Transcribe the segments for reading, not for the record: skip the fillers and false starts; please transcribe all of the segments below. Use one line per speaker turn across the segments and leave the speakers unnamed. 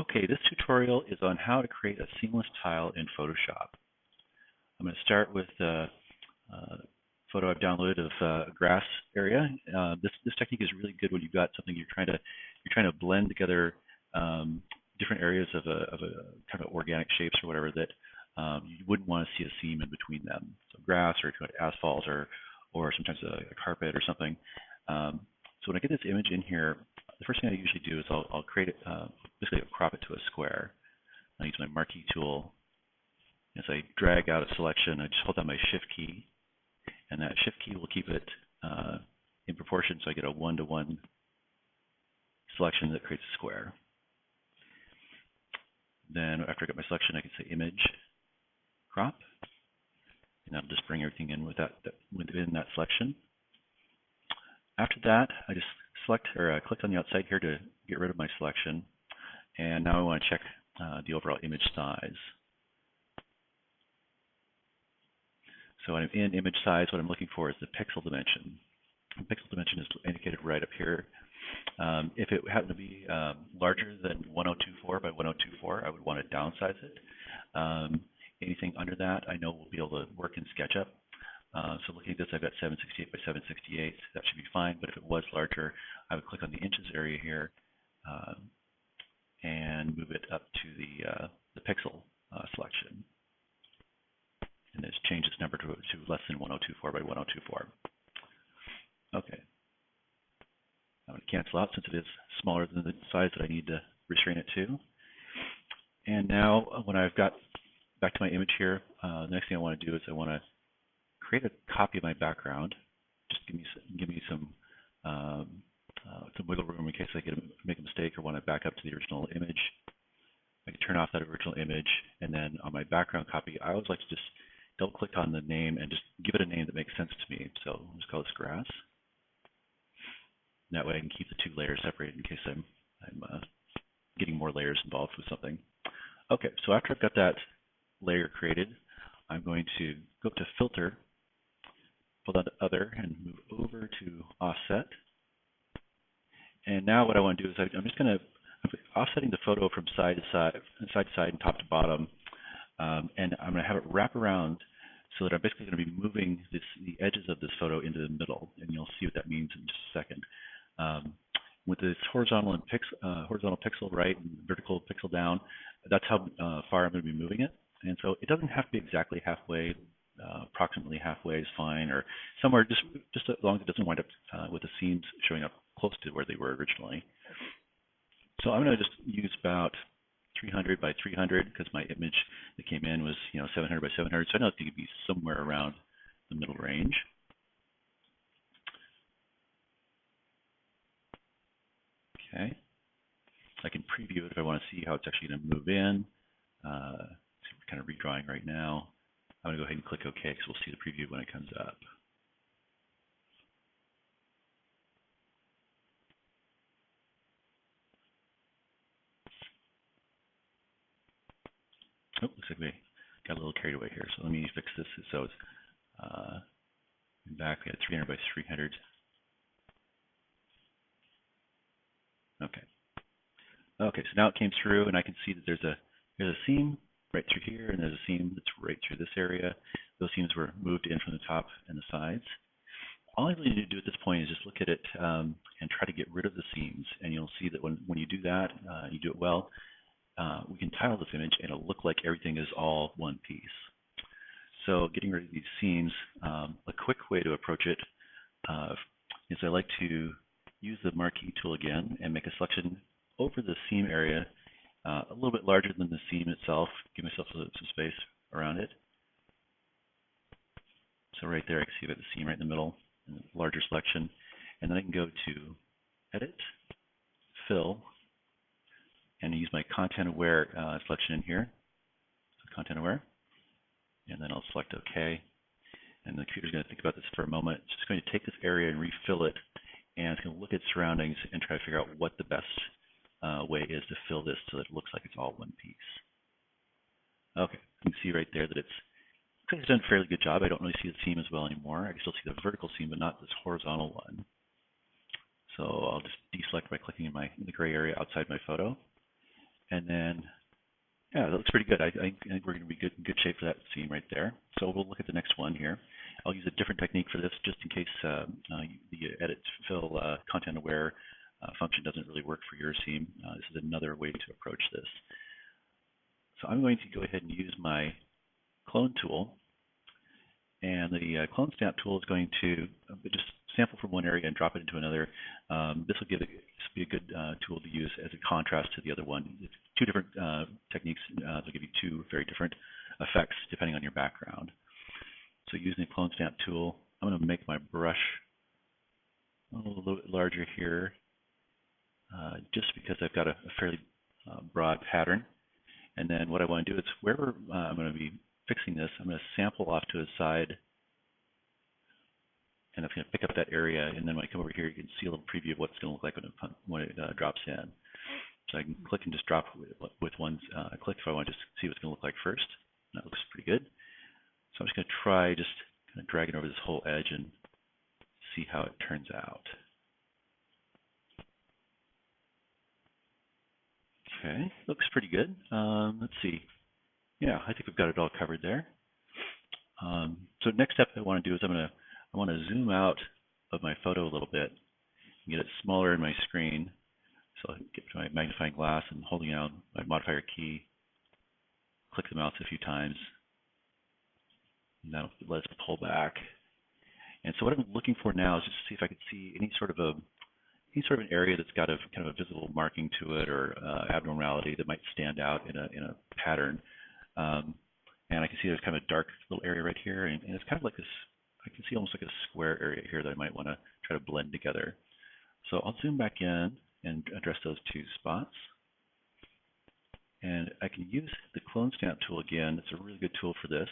Okay, this tutorial is on how to create a seamless tile in Photoshop. I'm going to start with the photo I've downloaded of a grass area. This technique is really good when you've got something you're trying to blend together different areas of a kind of organic shapes or whatever that you wouldn't want to see a seam in between them. So grass or asphalt or sometimes a carpet or something. So when I get this image in here, the first thing I usually do is I'll create it, basically I'll crop it to a square. I use my marquee tool. As I drag out a selection, I just hold down my Shift key, and that Shift key will keep it in proportion, so I get a one-to-one selection that creates a square. Then after I get my selection, I can say Image, Crop, and that'll just bring everything in with within that selection. After that, I just select or click on the outside here to get rid of my selection, and now I want to check the overall image size. So when I'm in image size, what I'm looking for is the pixel dimension. The pixel dimension is indicated right up here. If it happened to be larger than 1024 by 1024, I would want to downsize it. Anything under that, I know we'll be able to work in SketchUp. So looking at this, I've got 768 by 768. That should be fine. But if it was larger, I would click on the inches area here and move it up to the pixel selection. And just change this number to less than 1024 by 1024. Okay. I'm going to cancel out since it is smaller than the size that I need to restrain it to. And now when I've got back to my image here, the next thing I want to do is I want to create a copy of my background. Just give me some wiggle room in case I make a mistake or want to back up to the original image. I can turn off that original image, and then on my background copy, I always like to just double click on the name and just give it a name that makes sense to me. So I'll just call this grass. And that way I can keep the two layers separated in case I'm getting more layers involved with something. Okay, so after I've got that layer created, I'm going to go up to Filter, pull down to Other, and move over to Offset. And now what I want to do is I'm offsetting the photo from side to side and top to bottom. And I'm going to have it wrap around so that I'm basically going to be moving the edges of this photo into the middle, and you'll see what that means in just a second. With this horizontal pixel right and vertical pixel down, that's how far I'm going to be moving it. And so it doesn't have to be exactly halfway. Approximately halfway is fine, or somewhere just as long as it doesn't wind up with the seams showing up close to where they were originally. So I'm going to just use about 300 by 300 because my image that came in was 700 by 700, so I know it could be somewhere around the middle range. Okay, I can preview it if I want to see how it's actually going to move in. So we're kind of redrawing right now. I'm going to go ahead and click OK because we'll see the preview when it comes up. Oh, looks like we got a little carried away here. So let me fix this. So it's back, we had 300 by 300. Okay. Okay, so now it came through, and I can see that there's a seam right through here, and there's a seam that's right through this area. Those seams were moved in from the top and the sides. All I really need to do at this point is just look at it and try to get rid of the seams. And you'll see that when you do that, you do it well, we can tile this image and it'll look like everything is all one piece. So getting rid of these seams, a quick way to approach it is I like to use the marquee tool again and make a selection over the seam area a little bit larger than the seam itself, give myself some space around it. So right there I can see that the seam right in the middle, and a larger selection. And then I can go to Edit, Fill, and use my Content Aware selection in here. So Content Aware. And then I'll select OK. And the computer's going to think about this for a moment. It's just going to take this area and refill it, and it's going to look at surroundings and try to figure out what the best way is to fill this so that it looks like it's all one piece. Okay, you can see right there that it's done a fairly good job. I don't really see the seam as well anymore. I can still see the vertical seam, but not this horizontal one. So I'll just deselect by clicking in the gray area outside my photo. And then, yeah, that looks pretty good. I think we're going to be in good shape for that scene right there. So we'll look at the next one here. I'll use a different technique for this just in case the edit fill content aware function doesn't really work for your scene. This is another way to approach this. So I'm going to go ahead and use my clone tool. And the clone stamp tool is going to just sample from one area and drop it into another. This will be a good tool to use as a contrast to the other one. It's two different techniques. They'll give you two very different effects depending on your background. So using the clone stamp tool, I'm going to make my brush a little bit larger here, just because I've got a fairly broad pattern. And then what I want to do is wherever I'm going to be fixing this, I'm going to sample off to the side, and I'm going to pick up that area, and then when I come over here, you can see a little preview of what it's going to look like when it drops in. So I can click and just drop with one click if I want to just see what it's going to look like first. That looks pretty good. So I'm just going to try just kind of dragging over this whole edge and see how it turns out. Okay, looks pretty good. Let's see. Yeah, I think we've got it all covered there. So next step I want to do is I want to zoom out of my photo a little bit and get it smaller in my screen. So I get to my magnifying glass and holding down my modifier key, click the mouse a few times, and that'll let us pull back. And so what I'm looking for now is just to see if I can see any sort of an area that's got a kind of a visible marking to it or abnormality that might stand out in a pattern. And I can see there's kind of a dark little area right here, and it's kind of like this. I can see almost like a square area here that I might want to try to blend together. So I'll zoom back in and address those two spots. And I can use the clone stamp tool again. It's a really good tool for this.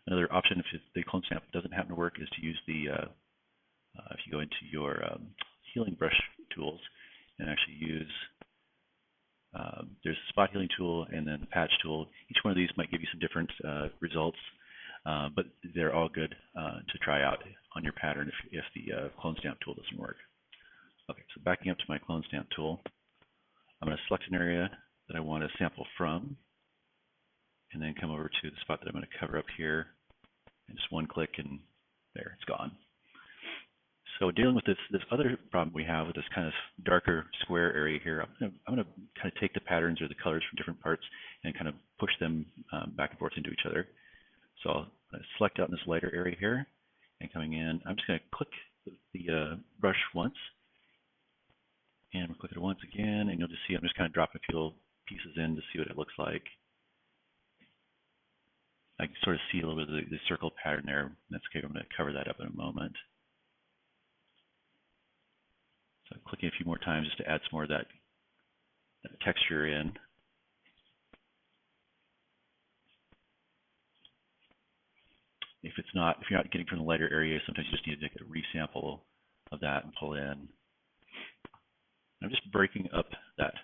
Another option, if the clone stamp doesn't happen to work, is to use the, if you go into your healing brush tools and actually use, there's a spot healing tool and then the patch tool. Each one of these might give you some different results, but they're all good to try out on your pattern if the clone stamp tool doesn't work. Okay, so backing up to my clone stamp tool, I'm going to select an area that I want to sample from, and then come over to the spot that I'm going to cover up here, and just one click, and there, it's gone. So dealing with this other problem we have with this kind of darker square area here, I'm going to kind of take the patterns or the colors from different parts and kind of push them back and forth into each other. So I'll select out in this lighter area here, and coming in, I'm just going to click the brush once, and we'll click it once again, and you'll just see I'm just kind of dropping a few little pieces in to see what it looks like. I can sort of see a little bit of the circle pattern there. That's okay. I'm going to cover that up in a moment. So I'm clicking a few more times just to add some more of that texture in. If you're not getting from the lighter area, sometimes you just need to get a resample of that and pull in. I'm just breaking up that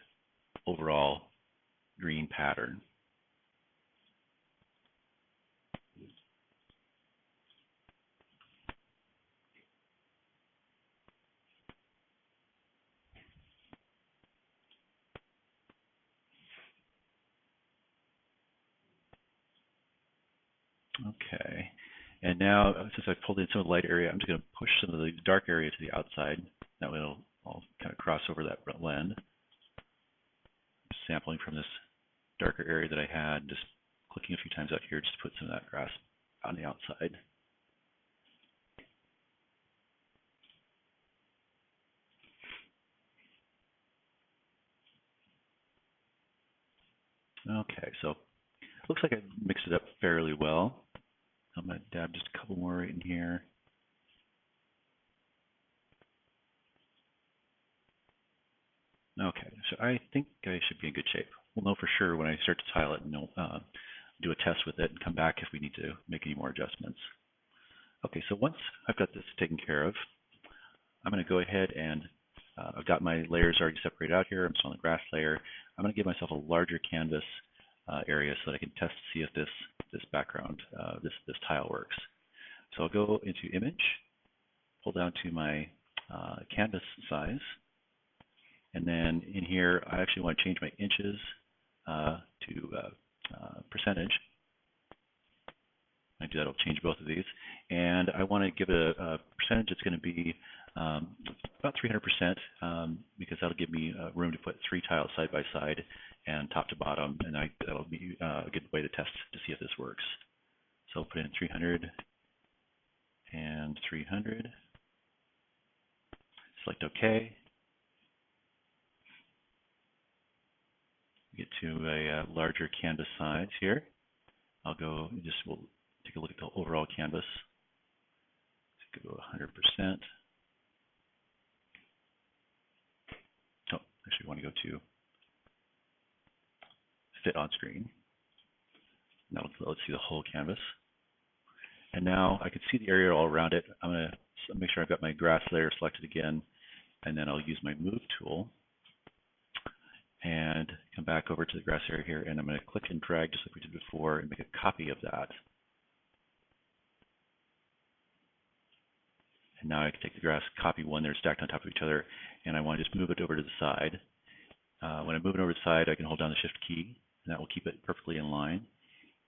overall green pattern. Okay, and now since I've pulled in some of the light area, I'm just going to push some of the dark area to the outside. That way it'll all kind of cross over that blend. Just sampling from this darker area that I had, just clicking a few times out here just to put some of that grass on the outside. Okay, so looks like I mixed it up fairly well. I'm going to dab just a couple more right in here. Okay, so I think I should be in good shape. We'll know for sure when I start to tile it, and do a test with it and come back if we need to make any more adjustments. Okay, so once I've got this taken care of, I'm going to go ahead and I've got my layers already separated out here. I'm still on the grass layer. I'm going to give myself a larger canvas area so that I can test to see if this background, this tile works. So I'll go into Image, pull down to my canvas size, And then in here, I actually want to change my inches to percentage. I do that, I'll change both of these. And I want to give it a percentage that's going to be about 300%, because that'll give me room to put 3 tiles side by side and top to bottom, and that'll be a good way to test to see if this works. So I'll put in 300 and 300. Select OK. Get to a larger canvas size here. I'll go, we'll take a look at the overall canvas. Go 100%. Oh, actually, we want to go to fit on screen. Now let's see the whole canvas. And now I can see the area all around it. I'm going to make sure I've got my grass layer selected again, and then I'll use my move tool and come back over to the grass area here, and I'm going to click and drag just like we did before and make a copy of that. And now I can take the grass, copy one there stacked on top of each other, and I want to just move it over to the side. When I move it over to the side, I can hold down the Shift key, and that will keep it perfectly in line.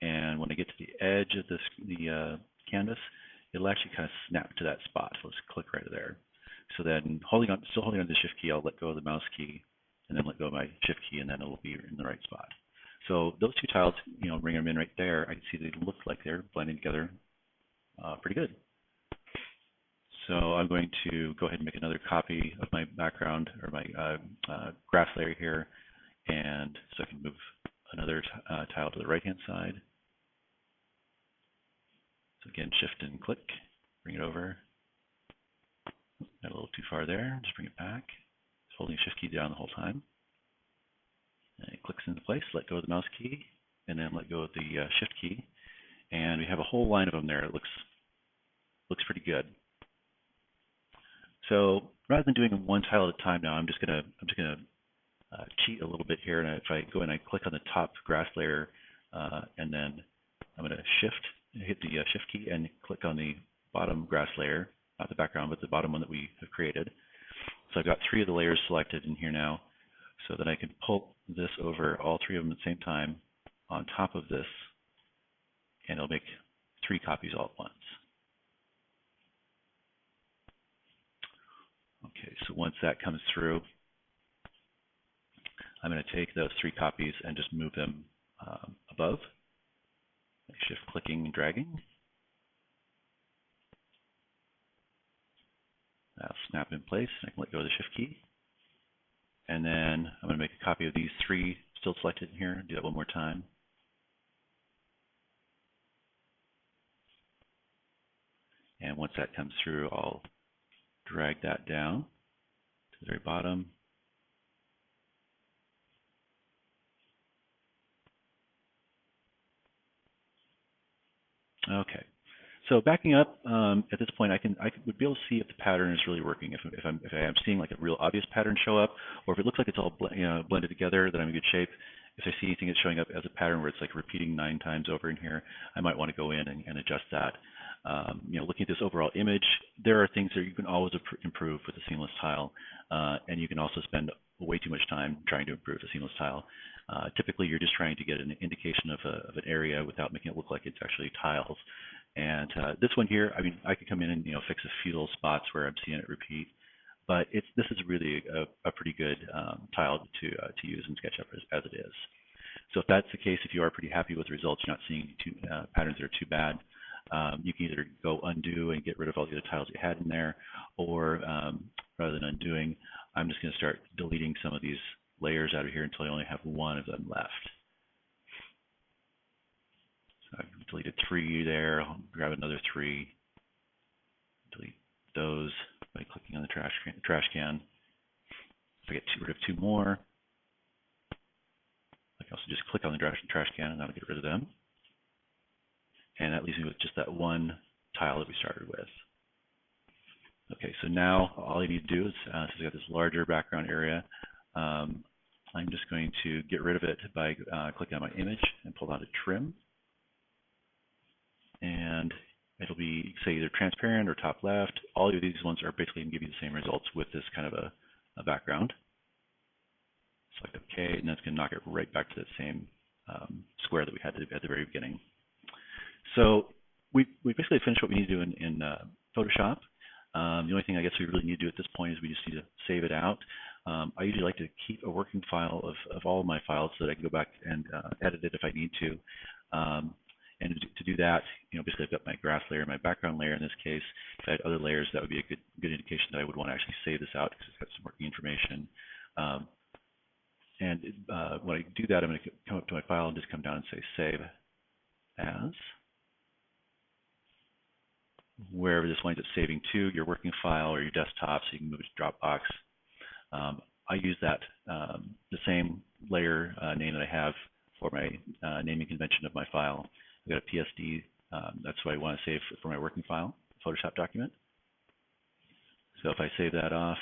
And when I get to the edge of the canvas, it'll actually kind of snap to that spot. So let's click right there. So then, still holding on to the Shift key, I'll let go of the mouse key, and then let go of my Shift key, and then it'll be in the right spot. So those 2 tiles, bring them in right there. I can see they look like they're blending together pretty good. So I'm going to go ahead and make another copy of my background or my grass layer here, and so I can move another tile to the right-hand side. So again, Shift and click, bring it over. Got a little too far there, just bring it back. Just holding Shift key down the whole time. And it clicks into place, let go of the mouse key, and then let go of the Shift key. And we have a whole line of them there. It looks pretty good. So rather than doing them one tile at a time now, I'm just gonna cheat a little bit here. And if I go and I click on the top grass layer, and then I'm gonna hit the Shift key and click on the bottom grass layer, not the background, but the bottom one that we have created. So I've got 3 of the layers selected in here now, so that I can pull this over, all 3 of them at the same time, on top of this, and it'll make 3 copies all at once. Okay, so once that comes through, I'm going to take those 3 copies and just move them above. Shift clicking and dragging. That'll snap in place. I can let go of the Shift key. And then I'm going to make a copy of these 3 still selected in here. Do that one more time. And once that comes through, I'll drag that down to the very bottom. Okay, so backing up, at this point, I would be able to see if the pattern is really working. If I am seeing like a real obvious pattern show up, or if it looks like it's all blended together, then I'm in good shape. If I see anything that's showing up as a pattern where it's like repeating 9 times over in here, I might want to go in and adjust that. Looking at this overall image, there are things that you can always improve with the seamless tile, and you can also spend way too much time trying to improve the seamless tile. Typically, you're just trying to get an indication of an area without making it look like it's actually tiles. And this one here, I mean, I could come in and fix a few little spots where I'm seeing it repeat, but this is really a pretty good tile to use in SketchUp as it is. So if that's the case, if you are pretty happy with the results, you're not seeing patterns that are too bad, you can either go undo and get rid of all the other tiles you had in there, or rather than undoing, I'm just going to start deleting some of these layers out of here until I only have 1 of them left. So I deleted 3 there. I'll grab another 3. Delete those by clicking on the trash can. If I get rid of 2 more, I can also just click on the trash can and that'll get rid of them. And that leaves me with just that 1 tile that we started with. Okay, so now all I need to do is, since I've got this larger background area, I'm just going to get rid of it by clicking on my image and pull out a trim. And it'll be, say, either transparent or top left. All of these ones are basically going to give you the same results with this kind of a background. Select OK, and that's going to knock it right back to the same square that we had at the very beginning. So we basically finished what we need to do in Photoshop. The only thing I guess we really need to do at this point is we just need to save it out. I usually like to keep a working file of all of my files so that I can go back and edit it if I need to. And to do that, basically I've got my grass layer, my background layer in this case. If I had other layers, that would be a good indication that I would want to actually save this out because it's got some working information. When I do that, I'm going to come up to my file and just come down and say Save As. Wherever this winds up saving to, your working file or your desktop, so you can move it to Dropbox. I use that the same layer name that I have for my naming convention of my file. I've got a PSD. That's what I want to save for my working file, Photoshop document. So if I save that off,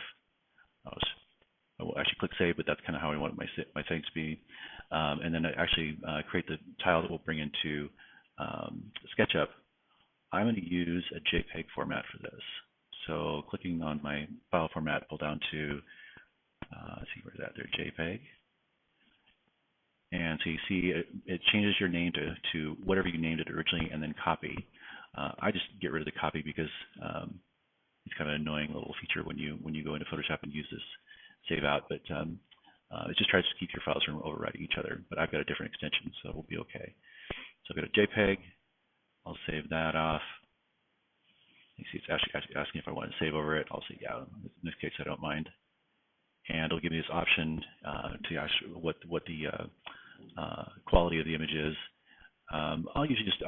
I will actually click Save, but that's kind of how I want my things to be. And then I actually create the tile that we'll bring into SketchUp. I'm going to use a JPEG format for this. So clicking on my file format, pull down to, let's see, where's that there, JPEG. And so you see it changes your name to whatever you named it originally, and then copy. I just get rid of the copy because it's kind of an annoying little feature when you go into Photoshop and use this save out. But it just tries to keep your files from overwriting each other. But I've got a different extension, so we'll be okay. So I've got a JPEG. I'll save that off. You see it's actually asking if I want to save over it. I'll say yeah. In this case, I don't mind. And it'll give me this option to actually what the quality of the image is. I'll usually just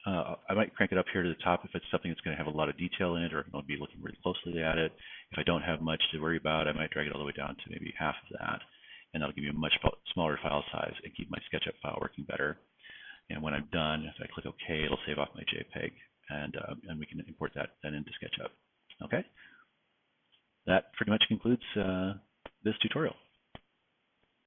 I might crank it up here to the top if it's something that's going to have a lot of detail in it, or I'll be looking really closely at it. If I don't have much to worry about, I might drag it all the way down to maybe half of that, and that'll give me a much smaller file size and keep my SketchUp file working better. And when I'm done, if I click OK, it'll save off my JPEG, and we can import that then into SketchUp. Okay, that pretty much concludes this tutorial.